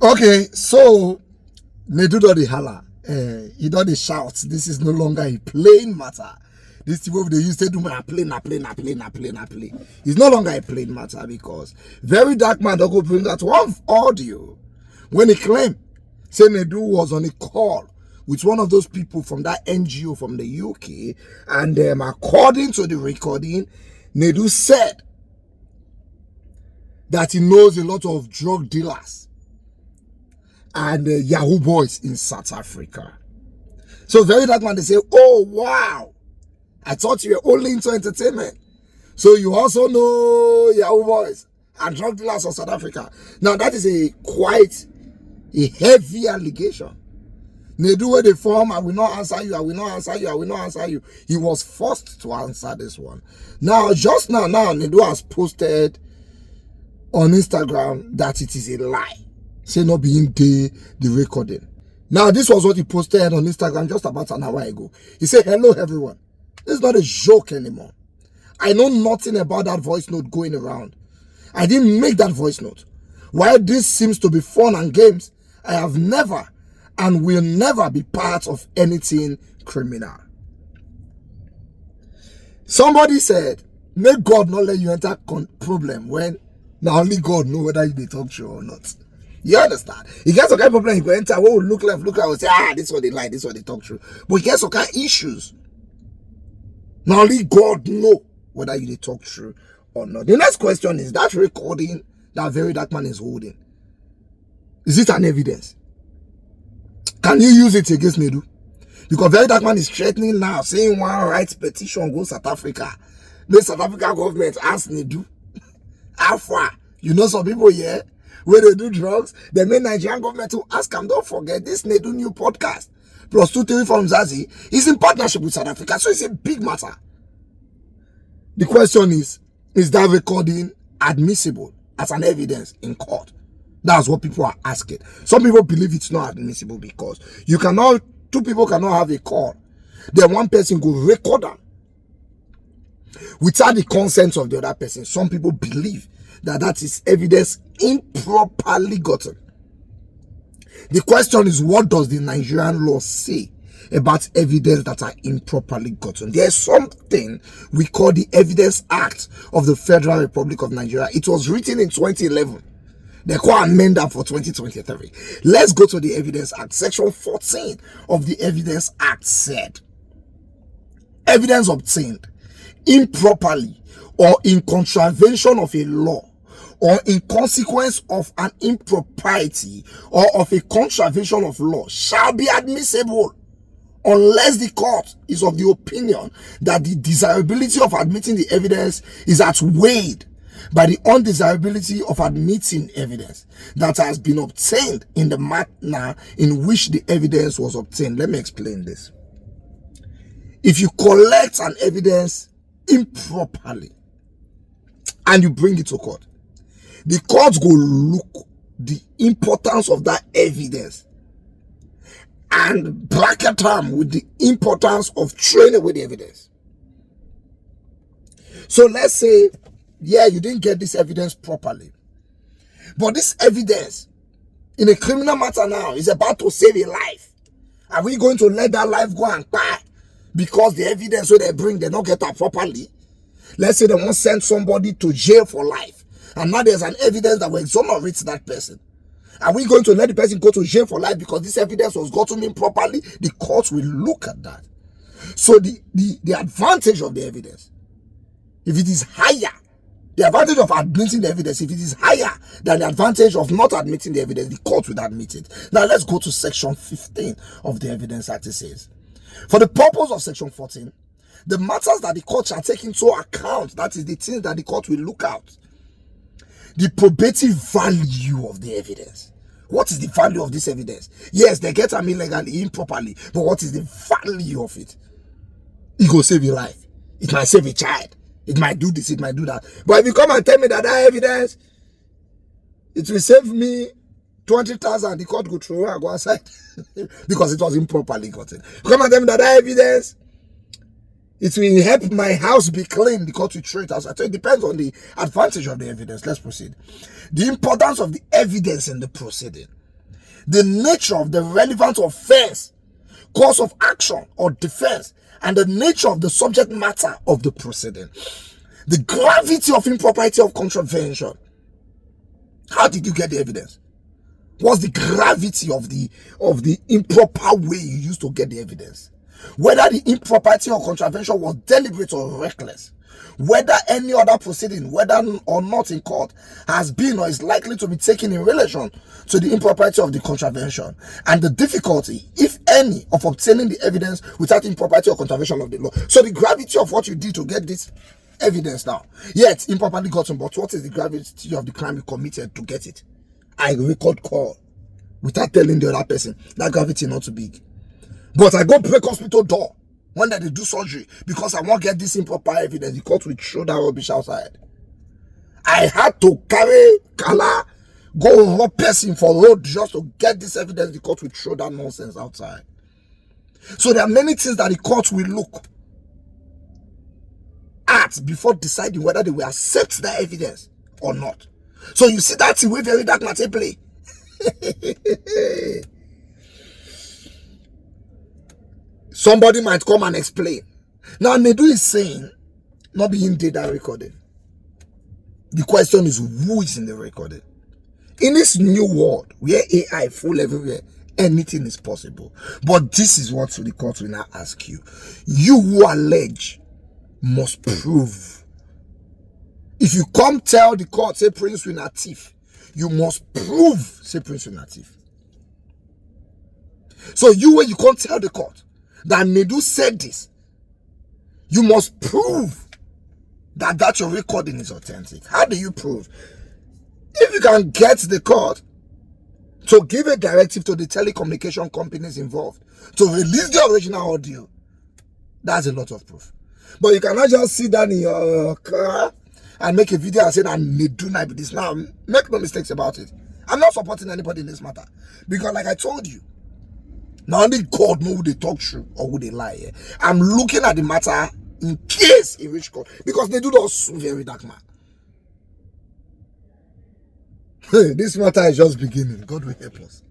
Okay, so Nedu do the holla. He do the shout. This is no longer a plain matter. This is what they used to do. Play. It's no longer a plain matter because Very Darkman don't go bring out one audio when he claimed say Nedu was on a call with one of those people from that NGO from the UK, and according to the recording, Nedu said that he knows a lot of drug dealers and Yahoo boys in South Africa. So Very Darkman, they say, oh wow, I thought you were only into entertainment, so you also know Yahoo boys and drug dealers of South Africa. Now that is quite a heavy allegation. Nedu where they form, I will not answer you. He was forced to answer this one. Now just now Nedu has posted on Instagram that it is a lie. Say not being the recording. Now this was what he posted on Instagram just about an hour ago. He said, hello everyone. This is not a joke anymore. I know nothing about that voice note going around. I didn't make that voice note. While this seems to be fun and games, I have never and will never be part of anything criminal. Somebody said, may God not let you enter problem when now only God know whether you talk true or not. You understand? He gets some kind of problem, he go enter, oh, look left, look right, will say, this is what they like, this is what they talk true. But he gets some kind of issues. Now only God know whether you talk true or not. The next question is, that recording that Very Darkman is holding, is it an evidence? Can you use it against Nedu? Because Very Darkman is threatening now, saying one rights petition go South Africa. The South Africa government ask Nedu, how far? You know some people here, where they do drugs, the main Nigerian government to ask them, don't forget this Nedu new podcast, plus 2-3 from Zazie, is in partnership with South Africa, so it's a big matter. The question is that recording admissible as an evidence in court? That's what people are asking. Some people believe it's not admissible because two people cannot have a call. Then one person go record them without the consent of the other person. Some people believe that is evidence improperly gotten. The question is, what does the Nigerian law say about evidence that are improperly gotten? There's something we call the Evidence Act of the Federal Republic of Nigeria. It was written in 2011. They call amend that for 2023. Let's go to the Evidence Act. Section 14 of the Evidence Act said, evidence obtained improperly or in contravention of a law or in consequence of an impropriety or of a contravention of law shall be admissible unless the court is of the opinion that the desirability of admitting the evidence is outweighed by the undesirability of admitting evidence that has been obtained in the manner in which the evidence was obtained. Let me explain this. If you collect an evidence improperly and you bring it to court, the court will look the importance of that evidence and bracket them with the importance of throwing away the evidence. So let's say, yeah, you didn't get this evidence properly, but this evidence in a criminal matter now is about to save a life. Are we going to let that life go and die because the evidence they bring, they don't get that properly? Let's say they want to send somebody to jail for life, and now there's an evidence that will exonerate that person. Are we going to let the person go to jail for life because this evidence was gotten improperly? The court will look at that. So the advantage of the evidence, if it is higher, the advantage of admitting the evidence, if it is higher than the advantage of not admitting the evidence, the court will admit it. Now let's go to section 15 of the Evidence Act. It says, for the purpose of section 14, the matters that the court shall take into account, that is the things that the court will look out, the probative value of the evidence. What is the value of this evidence? Yes, they get them illegally, improperly, but what is the value of it? It will save your life. It might save a child. It might do this, it might do that. But if you come and tell me that evidence, it will save me 20,000, the court could throw and go outside because it was improperly gotten. You come and tell me that evidence, it will help my house be clean, the court will throw it outside. So it depends on the advantage of the evidence. Let's proceed. The importance of the evidence in the proceeding. the nature of the relevant offense, cause of action or defense, and the nature of the subject matter of the proceeding. The gravity of impropriety of contravention. How did you get the evidence? What's the gravity of the improper way you used to get the evidence? Whether the impropriety or contravention was deliberate or reckless, whether any other proceeding, whether or not in court, has been or is likely to be taken in relation to the impropriety of the contravention, and the difficulty, if any, of obtaining the evidence without impropriety or contravention of the law. So the gravity of what you did to get this evidence now, yeah, it's improperly gotten, but what is the gravity of the crime you committed to get it? I record call without telling the other person. That gravity not too big. But I go break hospital door when they do surgery because I won't get this improper evidence. The court will throw that rubbish outside. I had to carry color, go rob person for road just to get this evidence. The court will throw that nonsense outside. So there are many things that the court will look at before deciding whether they will accept that evidence or not. So you see that's the way very dark matter play. Somebody might come and explain. Now Nedu is saying, not being data recorded. The question is, who is in the recording? In this new world where AI full everywhere, anything is possible. But this is what the court will now ask you. You who allege must prove. If you come tell the court, say Prince will not thief, you must prove, say Prince will not thief. So you, when you can't tell the court that Nedu said this, you must prove that your recording is authentic. How do you prove? If you can get the court to give a directive to the telecommunication companies involved to release the original audio, that's a lot of proof. But you cannot just sit down in your car and make a video and say that Nedu might be this. Now, make no mistakes about it. I'm not supporting anybody in this matter. Because like I told you, now only God knows who they talk true or who they lie. Yeah? I'm looking at the matter in case he reach court. Because they do not sue very dark man. This matter is just beginning. God will help us.